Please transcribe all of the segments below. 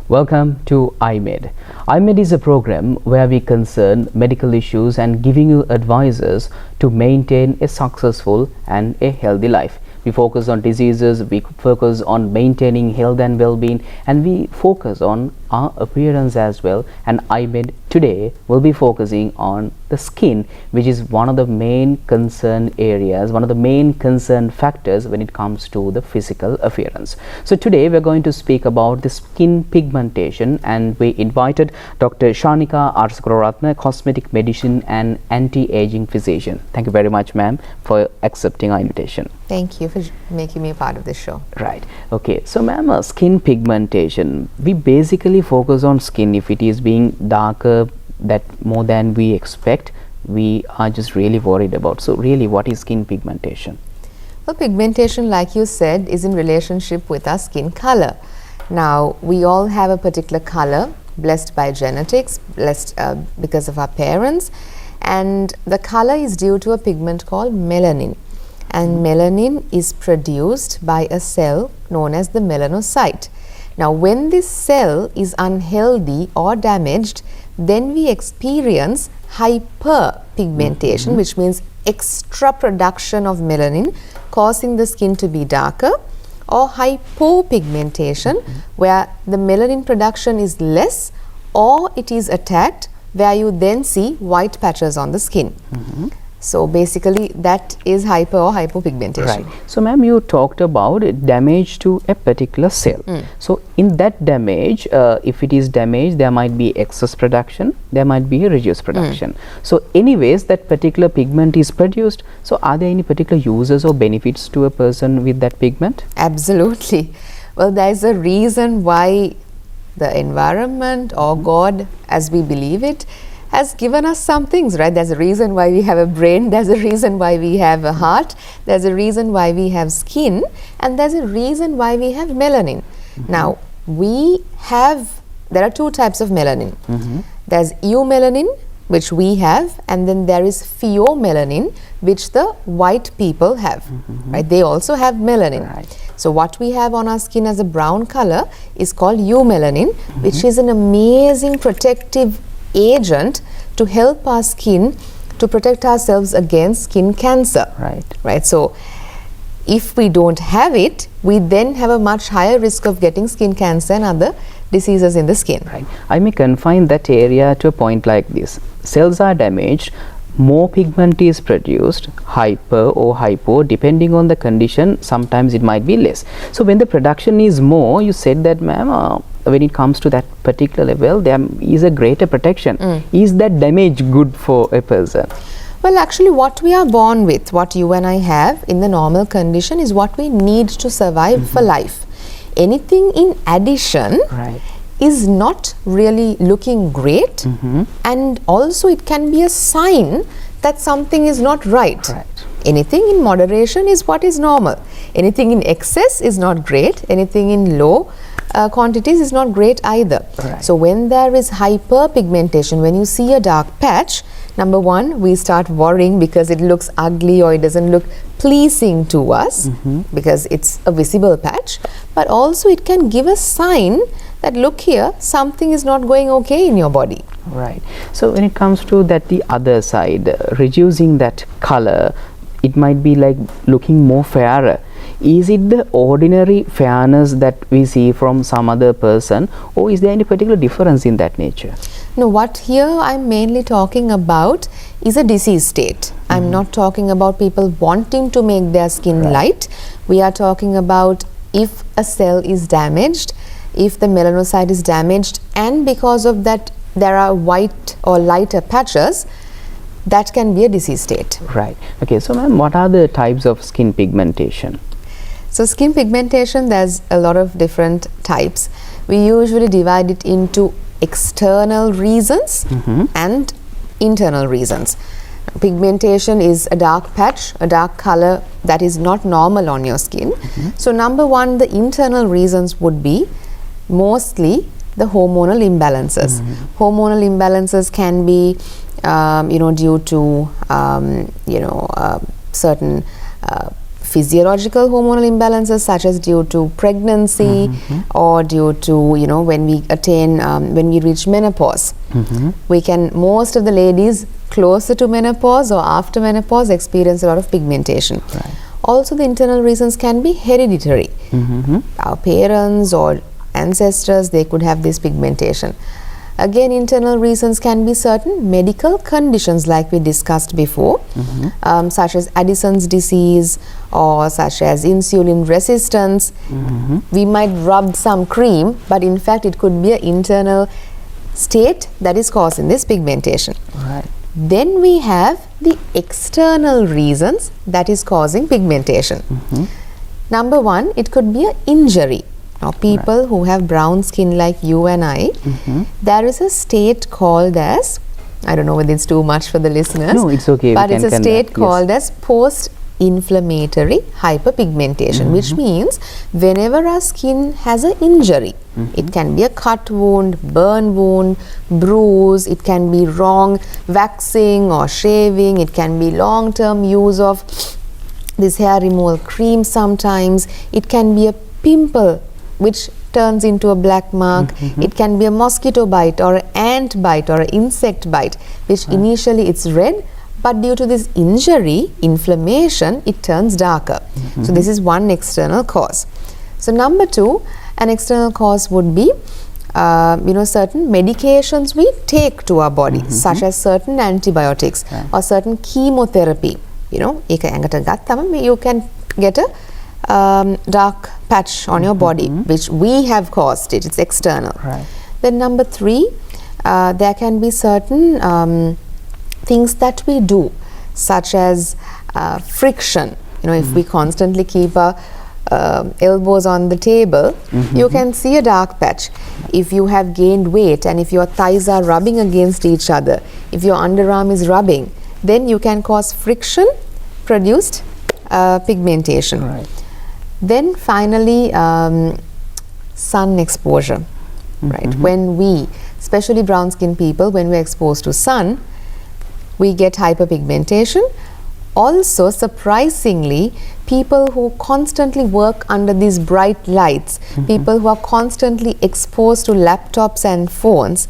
Welcome to iMed. iMed is a program where we concern medical issues and giving you advices to maintain a successful and a healthy life. We focus on diseases, we focus on maintaining health and well-being, and we focus on our appearance as well. And iMed today will be focusing on the skin, which is one of the main concern areas, one of the main concern factors when it comes to the physical appearance. So today we're going to speak about the skin pigmentation, and we invited Dr. Shanika Arsakuratna, cosmetic medicine and anti-aging physician. Thank you very much, ma'am, for accepting our invitation. Thank you for making me a part of this show. Right. Okay. So, ma'am, skin pigmentation, we basically focus on skin. If it is being darker that more than we expect, we are just really worried about. So, really, what is skin pigmentation? Well, pigmentation, like you said, is in relationship with our skin color. Now, we all have a particular color, blessed by genetics, blessed because of our parents, and the color is due to a pigment called melanin. And melanin is produced by a cell known as the melanocyte. Now, when this cell is unhealthy or damaged, then we experience hyperpigmentation, which means extra production of melanin, causing the skin to be darker, or hypopigmentation, where the melanin production is less or it is attacked, where you then see white patches on the skin. So basically that is hyper or hypopigmentation. Right. So ma'am, you talked about damage to a particular cell. So in that damage, if it is damaged, there might be excess production, there might be a reduced production. So anyways, that particular pigment is produced. So are there any particular uses or benefits to a person with that pigment? Absolutely. Well, there is a reason why the environment or God, as we believe it, has given us some things, right? There's a reason why we have a brain, there's a reason why we have a heart, there's a reason why we have skin, and there's a reason why we have melanin. Now, there are two types of melanin. There's eumelanin, which we have, and then there is pheomelanin, which the white people have, right? They also have melanin. Right. So what we have on our skin as a brown color is called eumelanin, which is an amazing protective agent to help our skin to protect ourselves against skin cancer. Right. So if we don't have it, we then have a much higher risk of getting skin cancer and other diseases in the skin. Right. I may confine that area to a point like this. Cells are damaged, more pigment is produced, hyper or hypo, depending on the condition, sometimes it might be less. So when the production is more, you said that, ma'am, when it comes to that particular level, there is a greater protection. Is that damage good for a person? Well, actually what we are born with, what you and I have in the normal condition, is what we need to survive for life. Anything in addition is not really looking great, and also it can be a sign that something is not right. Anything in moderation is what is normal. Anything in excess is not great. Anything in low quantities is not great either. So when there is hyperpigmentation, when you see a dark patch, number one, we start worrying because it looks ugly or it doesn't look pleasing to us because it's a visible patch, but also it can give a sign that, look here, something is not going okay in your body. Right. So when it comes to that, the other side, reducing that color, it might be like looking more fairer. Is it the ordinary fairness that we see from some other person, or is there any particular difference in that nature? No, what here I'm mainly talking about is a disease state. I'm not talking about people wanting to make their skin light. We are talking about if a cell is damaged, if the melanocyte is damaged, and because of that there are white or lighter patches, that can be a disease state. Right. Okay. So ma'am, what are the types of skin pigmentation? So skin pigmentation, there's a lot of different types. We usually divide it into external reasons and internal reasons. Pigmentation is a dark patch, a dark color that is not normal on your skin. So number one, the internal reasons would be mostly the hormonal imbalances. Hormonal imbalances can be due to certain physiological hormonal imbalances, such as due to pregnancy or due to, when we attain, when we reach menopause. Most of the ladies closer to menopause or after menopause experience a lot of pigmentation. Right. Also, the internal reasons can be hereditary. Our parents or ancestors, they could have this pigmentation. Again, internal reasons can be certain medical conditions like we discussed before, such as Addison's disease or such as insulin resistance. We might rub some cream, but in fact it could be an internal state that is causing this pigmentation. Right. Then we have the external reasons that is causing pigmentation. Number one, it could be an injury. Now, people who have brown skin like you and I, there is a state called as, I don't know whether it's too much for the listeners. No, it's okay. But it's a state called as post-inflammatory hyperpigmentation, which means whenever our skin has an injury, it can be a cut wound, burn wound, bruise, it can be wrong waxing or shaving, it can be long-term use of this hair removal cream sometimes, it can be a pimple which turns into a black mark, it can be a mosquito bite or an ant bite or an insect bite, which initially it's red, but due to this injury, inflammation, it turns darker. So this is one external cause. So number two, an external cause would be certain medications we take to our body, such as certain antibiotics or certain chemotherapy. You can get a dark patch on your body, which we have caused it. It's external. Right. Then number three, there can be certain things that we do, such as friction. If we constantly keep our elbows on the table, you can see a dark patch. If you have gained weight and if your thighs are rubbing against each other, if your underarm is rubbing, then you can cause friction produced pigmentation. Right. Then finally, sun exposure. Right. When we, especially brown skin people, when we're exposed to sun, we get hyperpigmentation. Also, surprisingly, people who constantly work under these bright lights, people who are constantly exposed to laptops and phones,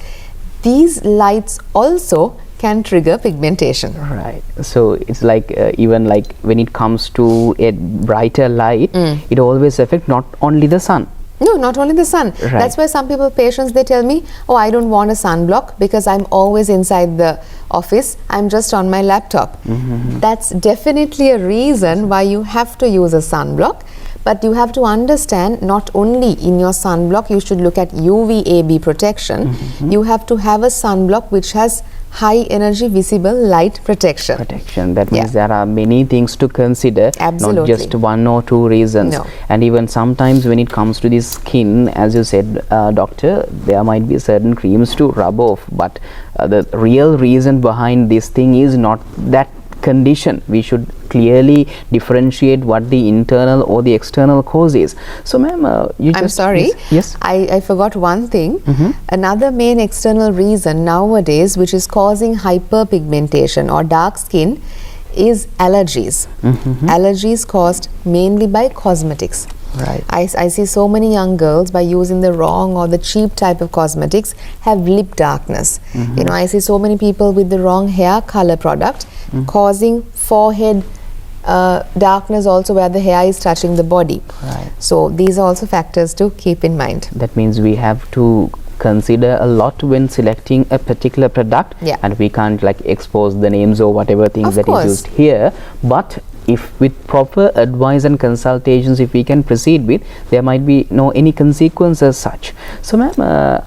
these lights also can trigger pigmentation. Right. So it's like even like when it comes to a brighter light, it always affects not only the sun. No, not only the sun. Right. That's why some people, patients, they tell me, oh, I don't want a sunblock because I'm always inside the office. I'm just on my laptop. That's definitely a reason why you have to use a sunblock. But you have to understand, not only in your sunblock, you should look at UVAB protection. You have to have a sunblock which has high energy visible light protection. That means there are many things to consider. Absolutely. Not just one or two reasons. No. And even sometimes when it comes to the skin, as you said, doctor, there might be certain creams to rub off, but the real reason behind this thing is not that condition. We should clearly differentiate what the internal or the external cause is. So ma'am, I'm sorry. Yes. I forgot one thing. Another main external reason nowadays which is causing hyperpigmentation or dark skin is allergies. Allergies caused mainly by cosmetics. Right. I see so many young girls, by using the wrong or the cheap type of cosmetics, have lip darkness. I see so many people with the wrong hair color product causing forehead darkness also where the hair is touching the body. Right. So these are also factors to keep in mind. That means we have to consider a lot when selecting a particular product, and we can't like expose the names or whatever things that is used here, but if with proper advice and consultations, if we can proceed with, there might be no any consequences as such. So ma'am,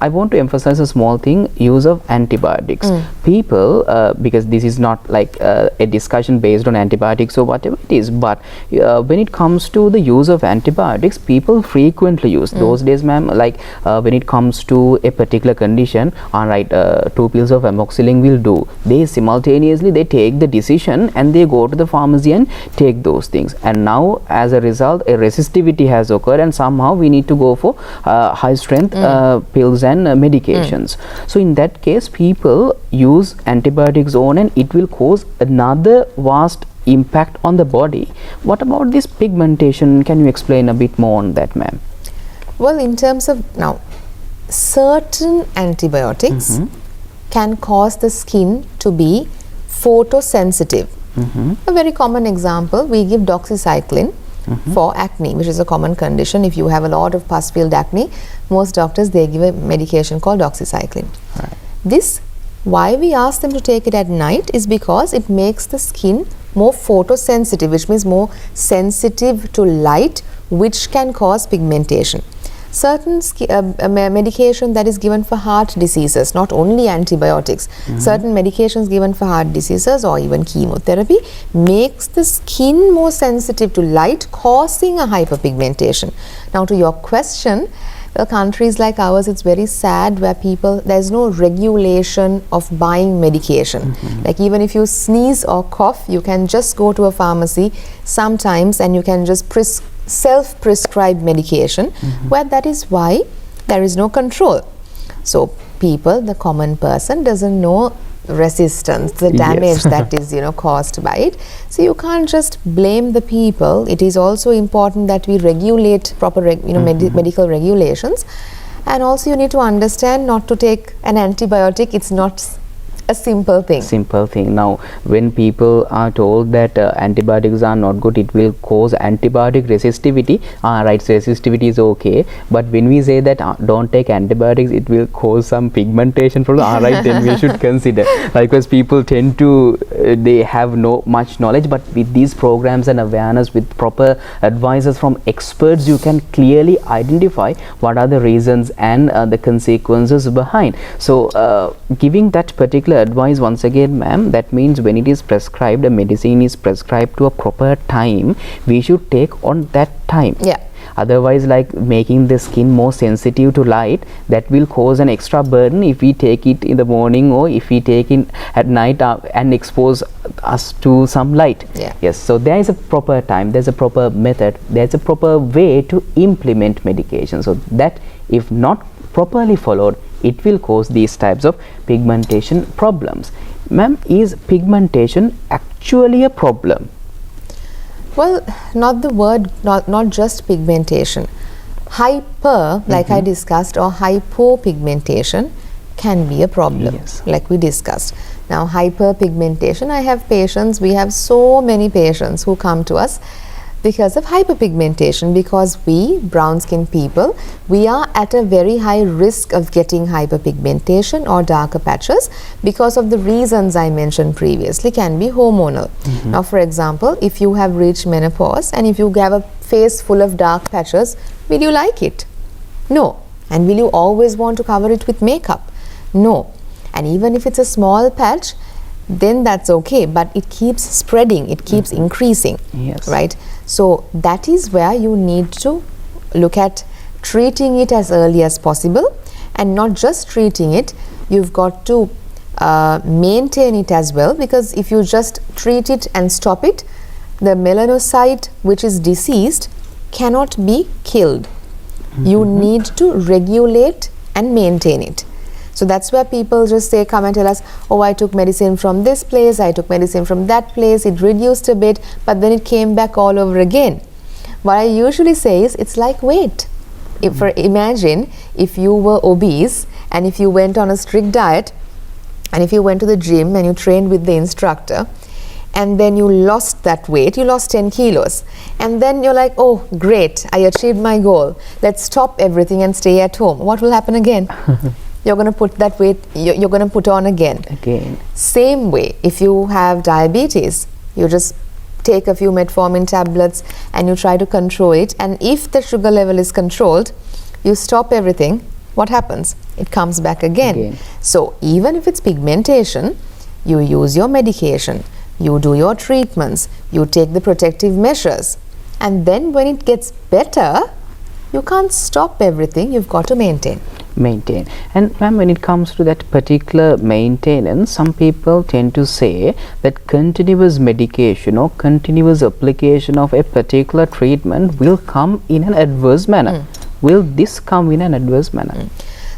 I want to emphasize a small thing, use of antibiotics. People, because this is not like a discussion based on antibiotics or whatever it is, but when it comes to the use of antibiotics, people frequently use. Those days ma'am, like when it comes to a particular condition, alright, 2 pills of amoxicillin will do. They simultaneously, they take the decision and they go to the pharmacy and take those things, and now as a result a resistivity has occurred and somehow we need to go for high strength pills and medications. So in that case people use antibiotics on, and it will cause another vast impact on the body. What about this pigmentation? Can you explain a bit more on that, ma'am? Well, in terms of now, certain antibiotics can cause the skin to be photosensitive. A very common example, we give doxycycline for acne, which is a common condition. If you have a lot of pus-filled acne, most doctors, they give a medication called doxycycline. Right. This, why we ask them to take it at night, is because it makes the skin more photosensitive, which means more sensitive to light, which can cause pigmentation. Certain medication that is given for heart diseases, not only antibiotics, certain medications given for heart diseases or even chemotherapy makes the skin more sensitive to light, causing a hyperpigmentation. Now to your question, well, countries like ours, it's very sad where people, there's no regulation of buying medication. Like even if you sneeze or cough, you can just go to a pharmacy sometimes and you can just self-prescribe medication, where that is why there is no control. So people, the common person, doesn't know resistance, the damage that is caused by it. So you can't just blame the people. It is also important that we regulate proper medical regulations, and also you need to understand not to take an antibiotic. It's not a simple thing. Now when people are told that antibiotics are not good, it will cause antibiotic resistivity, right, resistivity is okay, but when we say that don't take antibiotics, it will cause some pigmentation problem, right, then we should consider, because people tend to they have no much knowledge, but with these programs and awareness, with proper advices from experts, you can clearly identify what are the reasons and the consequences behind. So giving that particular advice once again, ma'am, that means when it is prescribed, a medicine is prescribed to a proper time, we should take on that time. Otherwise, like making the skin more sensitive to light, that will cause an extra burden if we take it in the morning or if we take it at night and expose us to some light. Yes, so there is a proper time, there's a proper method, there's a proper way to implement medication, so that if not properly followed, it will cause these types of pigmentation problems. Ma'am, is pigmentation actually a problem? Well, not just pigmentation. Hyper, like I discussed, or hypopigmentation can be a problem, like we discussed. Now, hyperpigmentation, I have patients, we have so many patients who come to us because of hyperpigmentation, because we, brown skinned people, we are at a very high risk of getting hyperpigmentation or darker patches because of the reasons I mentioned previously, can be hormonal. Now, for example, if you have reached menopause and if you have a face full of dark patches, will you like it? No. And will you always want to cover it with makeup? No. And even if it's a small patch, then that's okay, but it keeps spreading, it keeps increasing, right? So that is where you need to look at treating it as early as possible, and not just treating it, you've got to maintain it as well, because if you just treat it and stop it, the melanocyte which is diseased cannot be killed. You need to regulate and maintain it. So that's where people just say, come and tell us, oh, I took medicine from this place, I took medicine from that place, it reduced a bit, but then it came back all over again. What I usually say is, it's like weight. Imagine if you were obese and if you went on a strict diet and if you went to the gym and you trained with the instructor, and then you lost that weight, you lost 10 kilos, and then you're like, oh great, I achieved my goal, let's stop everything and stay at home. What will happen again? You're going to put that weight, you're going to put on again. Same way, if you have diabetes, you just take a few metformin tablets and you try to control it, and if the sugar level is controlled, you stop everything, what happens? It comes back again. So even if it's pigmentation, you use your medication, you do your treatments, you take the protective measures, and then when it gets better, you can't stop everything, you've got to maintain. And ma'am, when it comes to that particular maintenance, some people tend to say that continuous medication or continuous application of a particular treatment will come in an adverse manner. Will this come in an adverse manner?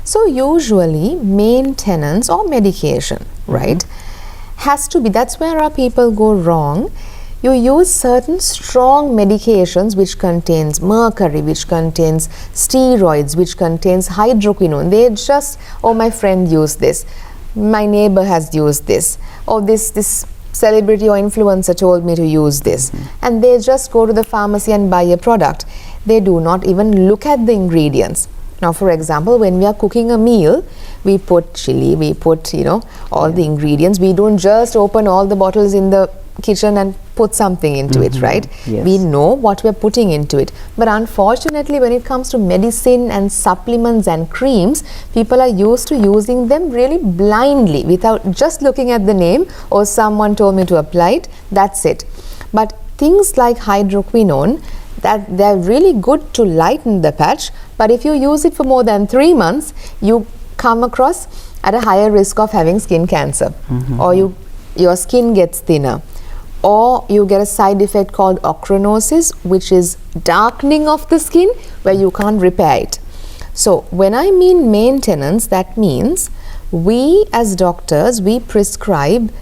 So usually maintenance or medication, right, has to be, that's where our people go wrong. you use certain strong medications which contains mercury, which contains steroids, which contains hydroquinone. They just, oh, my friend used this, my neighbor has used this, or this celebrity or influencer told me to use this, and they just go to the pharmacy and buy a product. They do not even look at the ingredients. Now, for example, when we are cooking a meal, we put chili, we put, all the ingredients. We don't just open all the bottles in the kitchen and put something into it, right? Yes. We know what we're putting into it. But unfortunately, when it comes to medicine and supplements and creams, people are used to using them really blindly without just looking at the name, or someone told me to apply it, that's it. But things like hydroquinone, that they're really good to lighten the patch, but if you use it for more than 3 months, you come across at a higher risk of having skin cancer, or your skin gets thinner, or you get a side effect called ochronosis, which is darkening of the skin where you can't repair it. So when I mean maintenance, that means we as doctors, we prescribe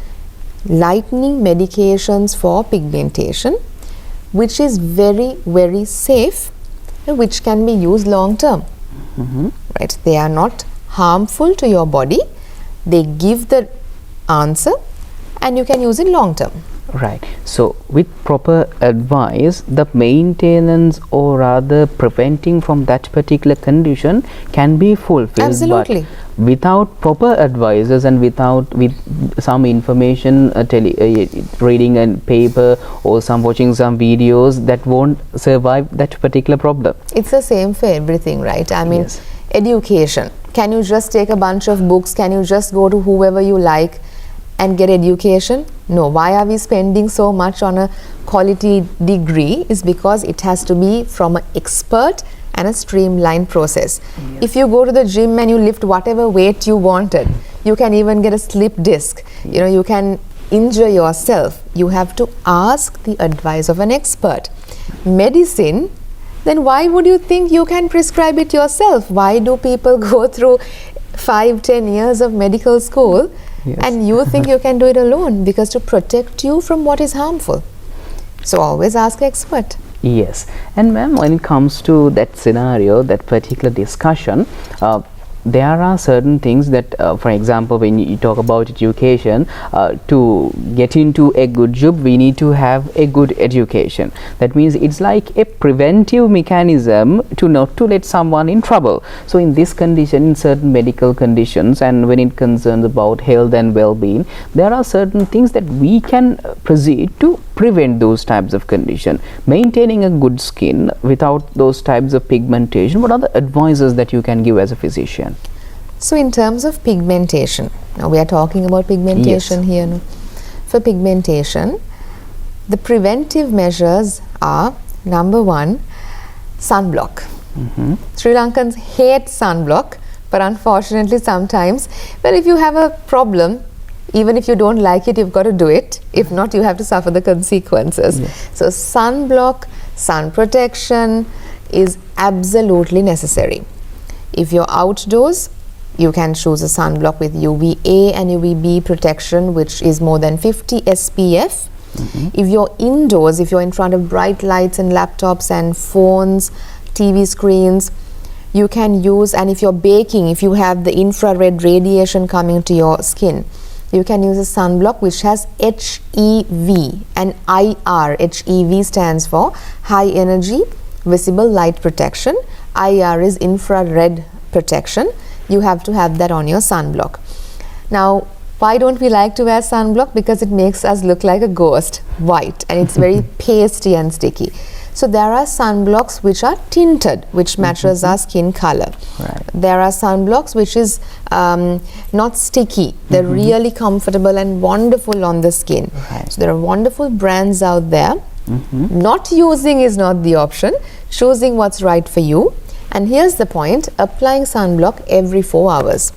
lightening medications for pigmentation, which is very, very safe, which can be used long term. Right? They are not harmful to your body. They give the answer, and you can use it long term. Right. So with proper advice, the maintenance, or rather preventing from that particular condition, can be fulfilled. Absolutely. But without proper advices and with some information, reading a paper or watching some videos, that won't survive that particular problem. It's the same for everything, right? I mean, Yes. Education. Can you just take a bunch of books? Can you just go to whoever you like and get education? No. Why are we spending so much on a quality degree? Is because it has to be from an expert and a streamlined process. Yes. If you go to the gym and you lift whatever weight you wanted, you can even get a slip disc. You can injure yourself. You have to ask the advice of an expert. Medicine, then why would you think you can prescribe it yourself? Why do people go through 5-10 years of medical school? Yes. And you think you can do it alone? Because to protect you from what is harmful. So always ask an expert. Yes. And ma'am, when it comes to that scenario, that particular discussion, there are certain things that, for example, when you talk about education, to get into a good job, we need to have a good education. That means it's like a preventive mechanism to not to let someone in trouble. So in this condition, in certain medical conditions, and when it concerns about health and well-being, there are certain things that we can proceed to prevent those types of condition. Maintaining a good skin without those types of pigmentation, what are the advices that you can give as a physician? So in terms of pigmentation, now we are talking about pigmentation here. No? For pigmentation, the preventive measures are, number one, sunblock. Sri Lankans hate sunblock, but unfortunately sometimes, well, if you have a problem, even if you don't like it, you've got to do it. If not, you have to suffer the consequences. Yes. So sunblock, sun protection is absolutely necessary. If you're outdoors, you can choose a sunblock with UVA and UVB protection, which is more than 50 SPF. If you're indoors, if you're in front of bright lights and laptops and phones, TV screens, you can use, and if you're baking, if you have the infrared radiation coming to your skin, you can use a sunblock which has HEV and IR. HEV stands for high energy visible light protection. IR is infrared protection. You have to have that on your sunblock. Now, why don't we like to wear sunblock? Because it makes us look like a ghost, white, and it's very pasty and sticky. So there are sunblocks which are tinted, which matches our skin color. Right. There are sunblocks which is not sticky. They're really comfortable and wonderful on the skin. Right. So there are wonderful brands out there. Not using is not the option. Choosing what's right for you. And here's the point, applying sunblock every 4 hours.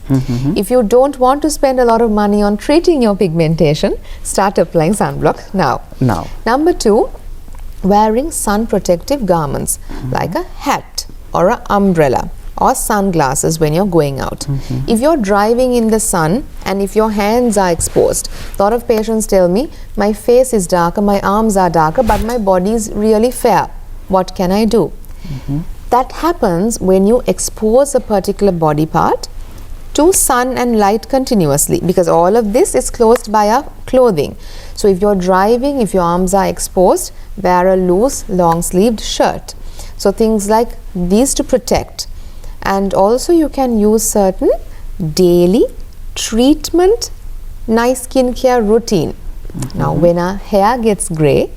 If you don't want to spend a lot of money on treating your pigmentation, start applying sunblock now. Number 2, wearing sun protective garments like a hat or an umbrella or sunglasses when you're going out. If you're driving in the sun and if your hands are exposed, a lot of patients tell me, my face is darker, my arms are darker, but my body is really fair. What can I do? That happens when you expose a particular body part to sun and light continuously, because all of this is closed by our clothing. So if you're driving, if your arms are exposed, wear a loose long sleeved shirt. So things like these to protect. And also you can use certain daily treatment, nice skincare routine. Now when our hair gets grey,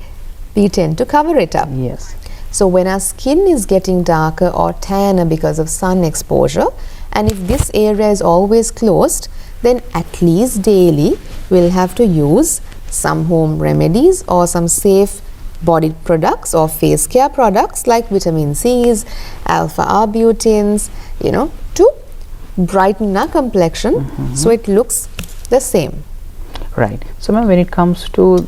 we tend to cover it up. Yes. So when our skin is getting darker or tanner because of sun exposure, and if this area is always closed, then at least daily we'll have to use some home remedies or some safe body products or face care products like vitamin C's, alpha-arbuteins, you know, to brighten our complexion so it looks the same. Right. So ma'am, when it comes to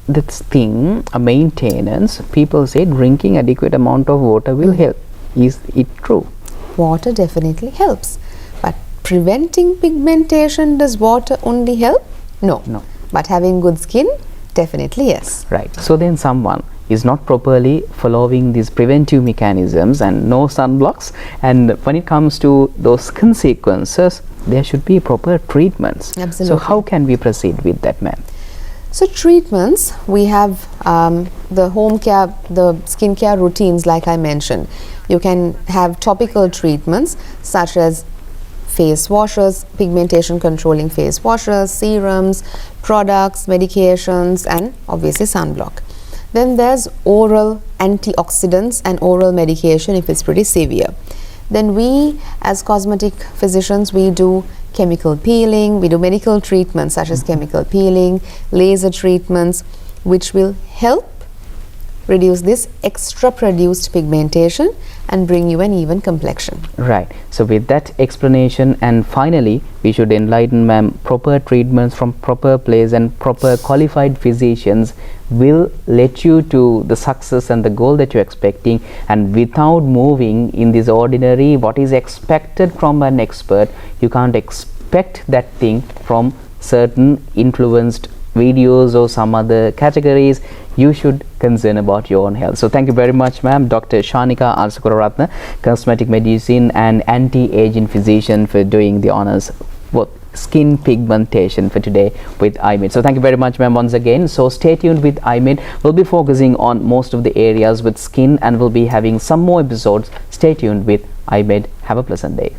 this thing, a maintenance, people say drinking adequate amount of water will help. Is it true? Water definitely helps, but preventing pigmentation, does water only help? No. But having good skin, definitely yes. Right. So then someone is not properly following these preventive mechanisms and no sunblocks, and when it comes to those consequences, there should be proper treatments. Absolutely. So how can we proceed with that, ma'am? So treatments, we have the home care, the skincare routines like I mentioned. You can have topical treatments such as face washes, pigmentation controlling face washes, serums, products, medications, and obviously sunblock. Then there's oral antioxidants and oral medication if it's pretty severe. Then we as cosmetic physicians, we do chemical peeling, we do medical treatments such as chemical peeling, laser treatments, which will help reduce this extra produced pigmentation and bring you an even complexion. Right. So with that explanation, and finally we should enlighten ma'am, proper treatments from proper place and proper qualified physicians will let you to the success and the goal that you're expecting, and without moving in this ordinary what is expected from an expert, you can't expect that thing from certain influenced videos or some other categories. You should concern about your own health. So thank you very much ma'am, Dr. Shanika Alsakuraratne, cosmetic medicine and anti-aging physician, for doing the honors for skin pigmentation for today with iMed. So thank you very much ma'am once again. So stay tuned with iMed. We'll be focusing on most of the areas with skin and we'll be having some more episodes. Stay tuned with iMed. Have a pleasant day.